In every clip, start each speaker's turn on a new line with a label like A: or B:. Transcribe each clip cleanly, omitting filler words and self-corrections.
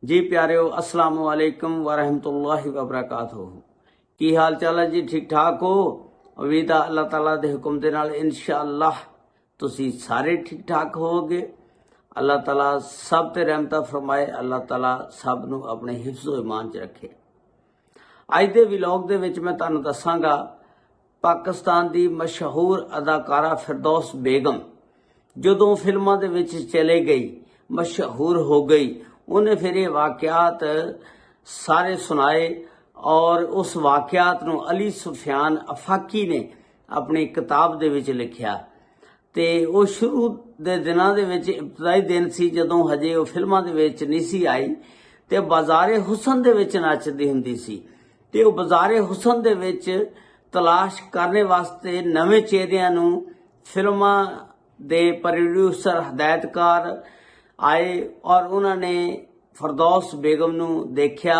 A: जी प्यारियो अस्सलाम वालेकुम वरहमतुल्लाहि वबरकातुहू। की हाल चाल है जी? ठीक ठाक हो? उम्मीद है अल्लाह ताला दे हुक्म दे नाल इंशाअल्लाह तुसी सारे ठीक ठाक होवोगे। अल्लाह ताला सब ते रहमत फरमाए। अल्लाह ताला सब नू अपने हिफ्ज़ो ईमान च रखे। अज दे व्लॉग दे विच मैं तुहानू दसांगा पाकिस्तान दी मशहूर अदाकारा फिरदौस बेगम जदों फिल्मां दे विच चले गई, मशहूर हो गई, उन्हें फिर ये वाकयात सारे सुनाए और उस वाकयात नू अली सुफियान अफाकी ने अपनी किताब दे विच लिखिया। ते वो शुरू दे दिनां दे विच इब्तदाई दिन सी जदों हजे वो फिल्मां दे विच नहीं सी आई ते बाज़ारे हुसन दे विच नचदी हुंदी सी ते वो बाज़ारे हुसन दे विच तलाश करने वास्ते नवे चेहरिਆਂ नू फिल्मां दे प्रोड्यूसर हदायतकार आए और उन्होंने फिरदौस बेगम नू देखिया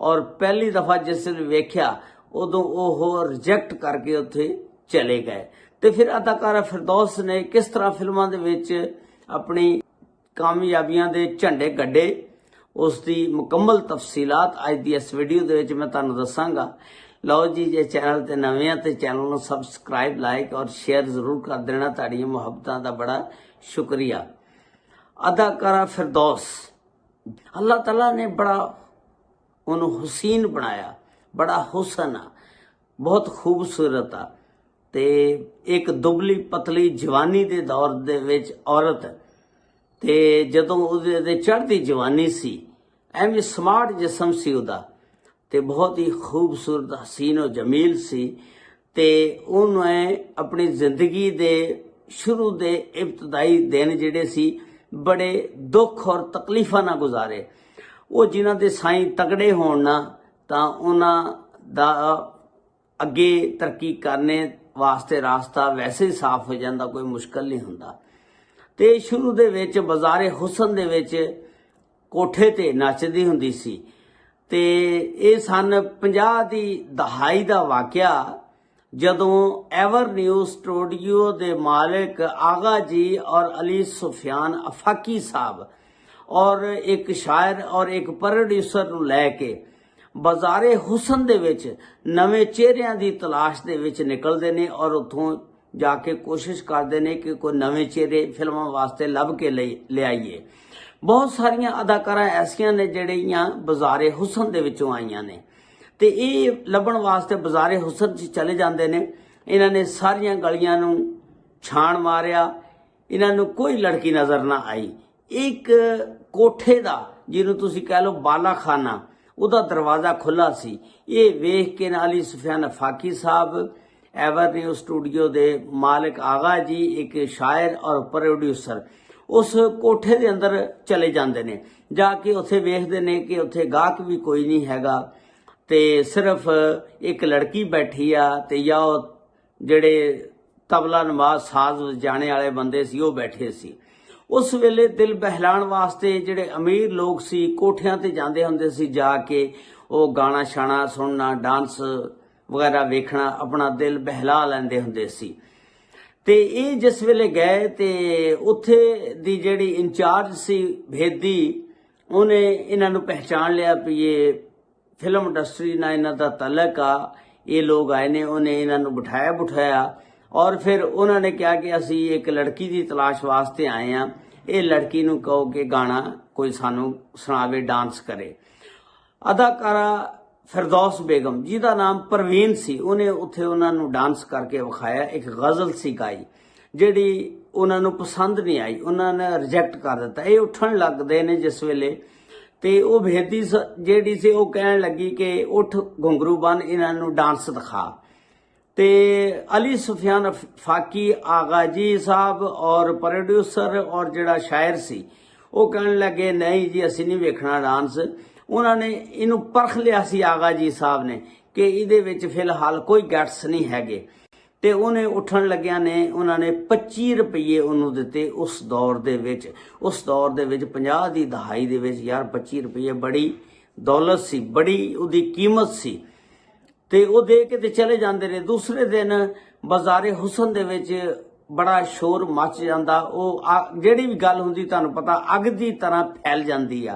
A: और पहली दफा जिस वेख्या उदों वो रिजेक्ट करके उत्थे चले गए। तो फिर अदाकारा फिरदौस ने किस तरह फिल्मां दे विच अपनी कामयाबियां दे झंडे गड्डे उसकी मुकम्मल तफसीलात अज दी इस वीडियो दे विच मैं तुहानू दसांगा। लो जी, जे चैनल ते नवे हैं तो चैनल नू सबसक्राइब, लाइक और शेयर जरूर कर देना। तुहाडीआं मुहब्बतां दा बड़ा शुक्रिया। अदाकारा फिरदौस अल्लाह ताला ने बड़ा उन्होंने हुसीन बनाया, बड़ा हुसन आ, बहुत खूबसूरत आ ते एक दुबली पतली जवानी दे दौर दे विच औरत ते जदों उहदे चढ़दी जवानी सी एवें स्मार्ट जिसम सी उहदा ते बहुत ही खूबसूरत हसीन और जमील सी ते उन्हें अपनी जिंदगी दे शुरू दे इब्तदाई दिन जिहड़े सी बड़े दुख और तकलीफां ना गुजारे। वो जिन्हां दे साईं तगड़े होण ना तां उन्हां दा अगे तरक्की करने वास्ते रास्ता वैसे ही साफ हो जाता, कोई मुश्किल नहीं हुंदा। ते शुरू दे विच बाज़ारे हुसन दे विच कोठे ते नचदी हुंदी सी ते ये सन 50 दी दहाई दा वाकया जदों एवर न्यूज़ स्टूडियो दे मालिक आगा जी और अली सुफियान अफाकी साहब और एक शायर और एक प्रोड्यूसर नूं लैके बाज़ारे हुसन दे विच नवे चेहरिਆਂ दी तलाश दे विच निकलदे ने और उत्थों जाके कोशिश करते ने कि कोई नवे चेहरे फिल्मां वास्ते लभ के ले आइए। बहुत सारियां अदाकारा ऐसियां ने जिहड़ियां बाज़ारे हुसन दे विचों आईयां ने ते ये लभण वास्ते बाज़ारे हुसन च चले जाते हैं। इन्होंने सारियां गलियां नूं छाण मारिया, इन्होंने कोई लड़की नज़र ना आई। एक कोठे दा जिन्हों तुसीं कह लो बाला खाना उहदा दरवाज़ा खुला सी। ये वेख के अली सुफियान अफाकी साहब एवर न्यूज़ स्टूडियो दे मालिक आगा जी एक शायर और प्रोड्यूसर उस कोठे दे अंदर चले जाते ने, जाके उत्थे वेखदे ने कि उत्थे गाहक भी कोई नहीं हैगा ते सिर्फ एक लड़की बैठी आ ते या जिहड़े तबला नवाज साज जाने वाले बंदे सी वो बैठे सी। उस वेले दिल बहलाण वास्ते जिहड़े अमीर लोग सी कोठियां ते जांदे हुंदे सी, जाके वो गाना शाना सुनना, डांस वगैरह वेखना, अपना दिल बहला लैंदे हुंदे सी। ते ये जिस वेले गए ते उत्थे दी जिहड़ी इंचार्ज सी भेदी उन्हें इन्हां नूं पहचान लिया भी ये फिल्म इंडस्ट्री नाल इन्हां दा तलक आ, ये लोग आए ने। उन्हें इन्हां नूं बिठाया और फिर उन्होंने कहा कि असी एक लड़की की तलाश वास्ते आए हैं, ये लड़की नूं कहो कि गाना कोई सानू सुनावे, डांस करे। अदाकारा फिरदौस बेगम जिहदा नाम परवीन सी उन्हें उत्थे उन्हां नूं डांस करके विखाया। एक गज़ल सी गाई जिहड़ी उन्हां नूं पसंद नहीं आई, उन्होंने रिजेक्ट कर दिता। ये उठन लगदे ने जिस वेले ते वो भेदी जिहड़ी सी वो कहण लगी कि उठ घुंघरू बन, इन्हां नूं डांस दिखा। ते अली सुफियान अफाकी आगा जी साहब और प्रोड्यूसर और जिहड़ा शायर सी वो कहण लगे नहीं जी असीं नहीं वेखना डांस। उन्होंने इनू परख लिया सी आगा जी साहब ने कि इहदे विच फिलहाल कोई गैट्स नहीं हैगे ते उन्हें उठन लग्या ने उन्होंने 25 रुपये उन्होंने दिते। उस दौर दे विच 50 दी दहाई दे विच यार 25 रुपये बड़ी दौलत सी, बड़ी उहदी कीमत सी ते वो दे के ते चले जाते ने। दूसरे दिन बाज़ारे हुसन दे विच बड़ा शोर मच जाता। वो जिहड़ी भी गल हुंदी तुहानूं पता अग दी तरह फैल जाती आ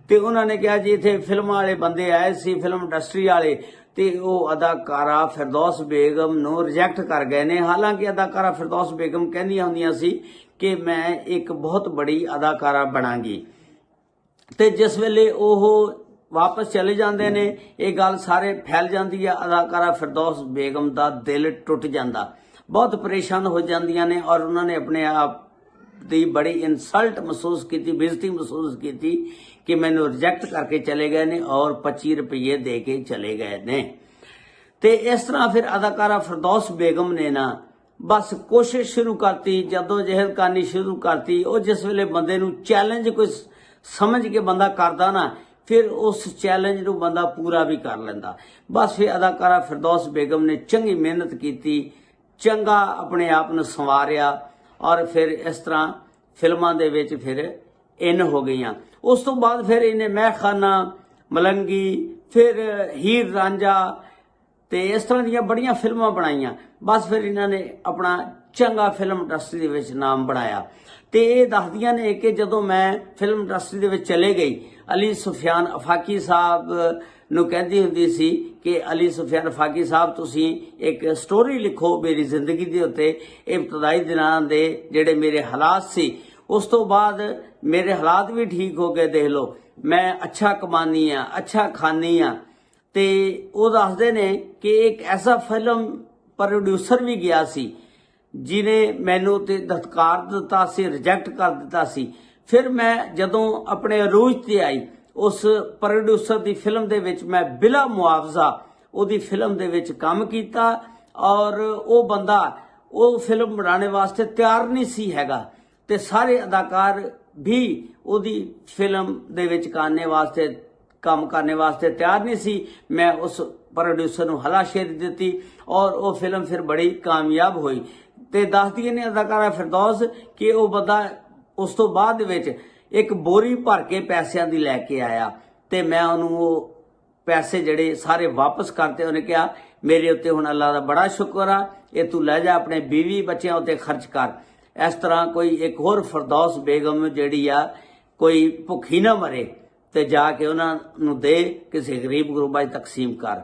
A: ਤੇ ਉਹਨਾਂ ਨੇ ਕਿਹਾ ਜੀ ਇੱਥੇ ਫਿਲਮਾਂ ਵਾਲੇ ਬੰਦੇ ਆਏ ਸੀ, ਫਿਲਮ ਇੰਡਸਟਰੀ ਵਾਲੇ, ਤੇ ਉਹ ਅਦਾਕਾਰਾ ਫਿਰਦੌਸ ਬੇਗਮ ਨੂੰ ਰਿਜੈਕਟ ਕਰ ਗਏ ਨੇ। ਹਾਲਾਂਕਿ ਅਦਾਕਾਰਾ ਫਿਰਦੌਸ ਬੇਗਮ ਕਹਿੰਦੀਆਂ ਹੁੰਦੀਆਂ ਸੀ ਕਿ ਮੈਂ ਇੱਕ ਬਹੁਤ ਬੜੀ ਅਦਾਕਾਰਾ ਬਣਾਂਗੀ, ਤੇ ਜਿਸ ਵੇਲੇ ਉਹ ਵਾਪਸ ਚਲੇ ਜਾਂਦੇ ਨੇ ਇਹ ਗੱਲ ਸਾਰੇ ਫੈਲ ਜਾਂਦੀ ਆ। ਅਦਾਕਾਰਾ ਫਿਰਦੌਸ ਬੇਗਮ ਦਾ ਦਿਲ ਟੁੱਟ ਜਾਂਦਾ, ਬਹੁਤ ਪਰੇਸ਼ਾਨ ਹੋ ਜਾਂਦੀਆਂ ਨੇ, ਔਰ ਉਹਨਾਂ ਨੇ ਆਪਣੇ ਆਪ ਦੀ ਬੜੀ ਇਨਸਲਟ ਮਹਿਸੂਸ ਕੀਤੀ, ਬੇਇੱਜ਼ਤੀ ਮਹਿਸੂਸ ਕੀਤੀ ਕਿ ਮੈਨੂੰ ਰਿਜੈਕਟ ਕਰਕੇ ਚਲੇ ਗਏ ਨੇ ਔਰ 25 ਰੁਪਏ ਦੇ ਕੇ ਚਲੇ ਗਏ ਨੇ। ਤੇ ਇਸ ਤਰ੍ਹਾਂ ਫਿਰ ਅਦਾਕਾਰਾ ਫਿਰਦੌਸ ਬੇਗਮ ਨੇ ਨਾ ਬਸ ਕੋਸ਼ਿਸ਼ ਸ਼ੁਰੂ ਕਰਤੀ, ਜਦੋਂ ਜਹਿਦ ਕਰਨੀ ਸ਼ੁਰੂ ਕਰਤੀ। ਉਹ ਜਿਸ ਵੇਲੇ ਬੰਦੇ ਨੂੰ ਚੈਲੰਜ ਕੋਈ ਸਮਝ ਕੇ ਬੰਦਾ ਕਰਦਾ ਨਾ, ਫਿਰ ਉਸ ਚੈਲੰਜ ਨੂੰ ਬੰਦਾ ਪੂਰਾ ਵੀ ਕਰ ਲੈਂਦਾ। ਬਸ ਫਿਰ ਅਦਾਕਾਰਾ ਫਿਰਦੌਸ ਬੇਗਮ ਨੇ ਚੰਗੀ ਮਿਹਨਤ ਕੀਤੀ, ਚੰਗਾ ਆਪਣੇ ਆਪ ਨੂੰ ਸੰਵਾਰਿਆ, ਔਰ ਫਿਰ ਇਸ ਤਰ੍ਹਾਂ ਫਿਲਮਾਂ ਦੇ ਵਿੱਚ ਫਿਰ ਇਨ ਹੋ ਗਈਆਂ। ਉਸ ਤੋਂ ਬਾਅਦ ਫਿਰ ਇਹਨੇ ਮਹਿਖਾਨਾ, ਮਲੰਗੀ, ਫਿਰ ਹੀਰ ਰਾਂਝਾ ਤੇ ਇਸ ਤਰ੍ਹਾਂ ਦੀਆਂ ਬੜੀਆਂ ਫਿਲਮਾਂ ਬਣਾਈਆਂ। ਬਸ ਫਿਰ ਇਹਨਾਂ ਨੇ ਆਪਣਾ ਚੰਗਾ ਫਿਲਮ ਇੰਡਸਟਰੀ ਦੇ ਵਿੱਚ ਨਾਮ ਬਣਾਇਆ। ਤੇ ਇਹ ਦੱਸਦੀਆਂ ਨੇ ਕਿ ਜਦੋਂ ਮੈਂ ਫਿਲਮ ਇੰਡਸਟਰੀ ਦੇ ਵਿੱਚ ਚਲੇ ਗਈ, ਅਲੀ ਸੁਫਿਆਨ ਅਫਾਕੀ ਸਾਹਿਬ ਨੂੰ ਕਹਿੰਦੀ ਹੁੰਦੀ ਸੀ ਕਿ ਅਲੀ ਸੁਫਿਆਨ ਅਫਾਕੀ ਸਾਹਿਬ ਤੁਸੀਂ ਇੱਕ ਸਟੋਰੀ ਲਿਖੋ ਮੇਰੀ ਜ਼ਿੰਦਗੀ ਦੇ ਉੱਤੇ। ਇਬਤਦਾਈ ਦਿਨਾਂ ਦੇ ਜਿਹੜੇ ਮੇਰੇ ਹਾਲਾਤ ਸੀ, ਉਸ ਤੋਂ ਬਾਅਦ ਮੇਰੇ ਹਾਲਾਤ ਵੀ ਠੀਕ ਹੋ ਗਏ। ਦੇਖ ਲਓ, ਮੈਂ ਅੱਛਾ ਕਮਾਨੀ ਆ, ਅੱਛਾ ਖਾਨੀ ਆ। ਤੇ ਉਹ ਦੱਸਦੇ ਨੇ ਕਿ ਇੱਕ ਐਸਾ ਫਿਲਮ ਪ੍ਰੋਡਿਊਸਰ ਵੀ ਗਿਆ ਸੀ ਜਿਹਨੇ ਮੈਨੂੰ ਤੇ ਧਤਕਾਰ ਦਿੱਤਾ ਸੀ, ਰਿਜੈਕਟ ਕਰ ਦਿੱਤਾ ਸੀ। ਫਿਰ ਮੈਂ ਜਦੋਂ ਆਪਣੇ ਅਰੂਜ ਤੇ ਆਈ, ਉਸ ਪ੍ਰੋਡਿਊਸਰ ਦੀ ਫਿਲਮ ਦੇ ਵਿੱਚ ਮੈਂ ਬਿਲਾ ਮੁਆਵਜ਼ਾ ਉਹਦੀ ਫਿਲਮ ਦੇ ਵਿੱਚ ਕੰਮ ਕੀਤਾ, ਔਰ ਉਹ ਬੰਦਾ ਉਹ ਫਿਲਮ ਬਣਾਉਣ ਵਾਸਤੇ ਤਿਆਰ ਨਹੀਂ ਸੀ ਹੈਗਾ, ਤੇ ਸਾਰੇ ਅਦਾਕਾਰ ਵੀ ਉਹਦੀ ਫਿਲਮ ਦੇ ਵਿੱਚ ਕੰਮ ਕਰਨੇ ਵਾਸਤੇ ਤਿਆਰ ਨਹੀਂ ਸੀ। ਮੈਂ ਉਸ ਪ੍ਰੋਡਿਊਸਰ ਨੂੰ ਹਲਾਸ਼ੇਰੀ ਦਿੱਤੀ ਔਰ ਉਹ ਫਿਲਮ ਫਿਰ ਬੜੀ ਕਾਮਯਾਬ ਹੋਈ। ਤੇ ਦੱਸਦੀ ਨੇ ਅਦਾਕਾਰਾ ਫਿਰਦੌਸ ਕਿ ਉਹ ਬੰਦਾ ਉਸ ਤੋਂ ਬਾਅਦ ਵਿੱਚ ਇੱਕ ਬੋਰੀ ਭਰ ਕੇ ਪੈਸਿਆਂ ਦੀ ਲੈ ਕੇ ਆਇਆ, ਤੇ ਮੈਂ ਉਹਨੂੰ ਉਹ ਪੈਸੇ ਜਿਹੜੇ ਸਾਰੇ ਵਾਪਸ ਕਰਤੇ। ਉਹਨੇ ਕਿਹਾ ਮੇਰੇ ਉੱਤੇ ਹੁਣ ਅੱਲਾ ਦਾ ਬੜਾ ਸ਼ੁਕਰ ਆ, ਇਹ ਤੂੰ ਲੈ ਜਾ ਆਪਣੇ ਬੀਵੀ ਬੱਚਿਆਂ ਉੱਤੇ ਖਰਚ ਕਰ। ਇਸ ਤਰ੍ਹਾਂ ਕੋਈ ਇੱਕ ਹੋਰ ਫਿਰਦੌਸ ਬੇਗਮ ਜਿਹੜੀ ਆ ਕੋਈ ਭੁੱਖੀ ਨਾ ਮਰੇ, ਤੇ ਜਾ ਕੇ ਉਹਨਾਂ ਨੂੰ ਦੇ, ਕਿਸੇ ਗਰੀਬ ਗੁਰਬਾ 'ਚ ਤਕਸੀਮ ਕਰ।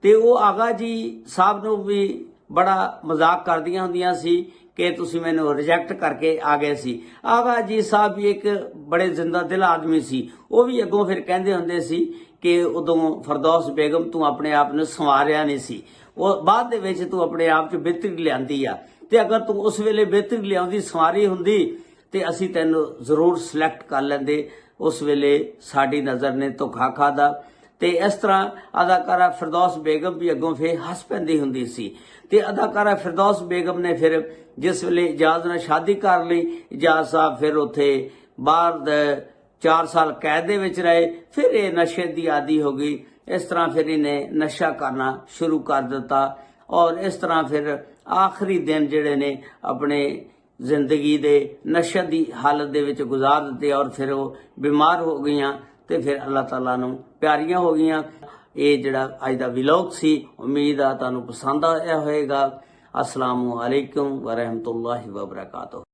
A: ਤੇ ਉਹ ਆਗਾ ਜੀ ਸਾਹਿਬ ਨੂੰ ਵੀ ਬੜਾ ਮਜ਼ਾਕ ਕਰਦੀਆਂ ਹੁੰਦੀਆਂ ਸੀ ਕਿ ਤੁਸੀਂ ਮੈਨੂੰ ਰਿਜੈਕਟ ਕਰਕੇ ਆ ਗਏ ਸੀ। ਆਗਾ ਜੀ ਸਾਹਿਬ ਵੀ ਇੱਕ ਬੜੇ ਜ਼ਿੰਦਾ ਦਿਲ ਆਦਮੀ ਸੀ। ਉਹ ਵੀ ਅੱਗੋਂ ਫਿਰ ਕਹਿੰਦੇ ਹੁੰਦੇ ਸੀ ਕਿ ਉਦੋਂ ਫਿਰਦੌਸ ਬੇਗਮ ਤੂੰ ਆਪਣੇ ਆਪ ਨੂੰ ਸੰਵਾਰਿਆ ਨਹੀਂ ਸੀ, ਉਹ ਬਾਅਦ ਦੇ ਵਿੱਚ ਤੂੰ ਆਪਣੇ ਆਪ 'ਚ ਬਿਹਤਰੀ ਲਿਆਂਦੀ ਆ, ਤੇ ਅਗਰ ਤੂੰ ਉਸ ਵੇਲੇ ਬਿਹਤਰੀ ਲਿਆਉਂਦੀ, ਸੰਵਾਰੀ ਹੁੰਦੀ, ਤੇ ਅਸੀਂ ਤੈਨੂੰ ਜ਼ਰੂਰ ਸਿਲੈਕਟ ਕਰ ਲੈਂਦੇ। ਉਸ ਵੇਲੇ ਸਾਡੀ ਨਜ਼ਰ ਨੇ ਧੋਖਾ ਖਾਦਾ। ਤੇ ਇਸ ਤਰ੍ਹਾਂ ਅਦਾਕਾਰਾ ਫਿਰਦੌਸ ਬੇਗਮ ਵੀ ਅੱਗੋਂ ਫਿਰ ਹੱਸ ਪੈਂਦੀ ਹੁੰਦੀ ਸੀ। ਤੇ ਅਦਾਕਾਰਾ ਫਿਰਦੌਸ ਬੇਗਮ ਨੇ ਫਿਰ ਜਿਸ ਵੇਲੇ ਇਜਾਜ਼ ਨਾਲ ਸ਼ਾਦੀ ਕਰ ਲਈ, ਇਜਾਜ਼ ਸਾਹਿਬ ਫਿਰ ਉੱਥੇ ਬਾਹਰ 4 ਸਾਲ ਕੈਦ ਦੇ ਵਿੱਚ ਰਹੇ। ਫਿਰ ਇਹ ਨਸ਼ੇ ਦੀ ਆਦੀ ਹੋ ਗਈ। ਇਸ ਤਰ੍ਹਾਂ ਫਿਰ ਇਹਨੇ ਨਸ਼ਾ ਕਰਨਾ ਸ਼ੁਰੂ ਕਰ ਦਿੱਤਾ, ਔਰ ਇਸ ਤਰ੍ਹਾਂ ਫਿਰ ਆਖਰੀ ਦਿਨ ਜਿਹੜੇ ਨੇ ਆਪਣੇ ਜ਼ਿੰਦਗੀ ਦੇ ਨਸ਼ੇ ਦੀ ਹਾਲਤ ਦੇ ਵਿੱਚ ਗੁਜ਼ਾਰ ਦਿੱਤੇ, ਔਰ ਫਿਰ ਉਹ ਬਿਮਾਰ ਹੋ ਗਈਆਂ ਤੇ ਫਿਰ ਅੱਲਾਹ ਤਾਲਾ ਨੂੰ ਪਿਆਰੀਆਂ ਹੋ ਗਈਆਂ। ਇਹ ਜਿਹੜਾ ਅੱਜ ਦਾ ਵਲੌਗ ਸੀ, ਉਮੀਦ ਆ ਤੁਹਾਨੂੰ ਪਸੰਦ ਆਇਆ ਹੋਵੇਗਾ। अस्सलामु अलैकुम व रहमतुल्लाहि व बरकातुहू।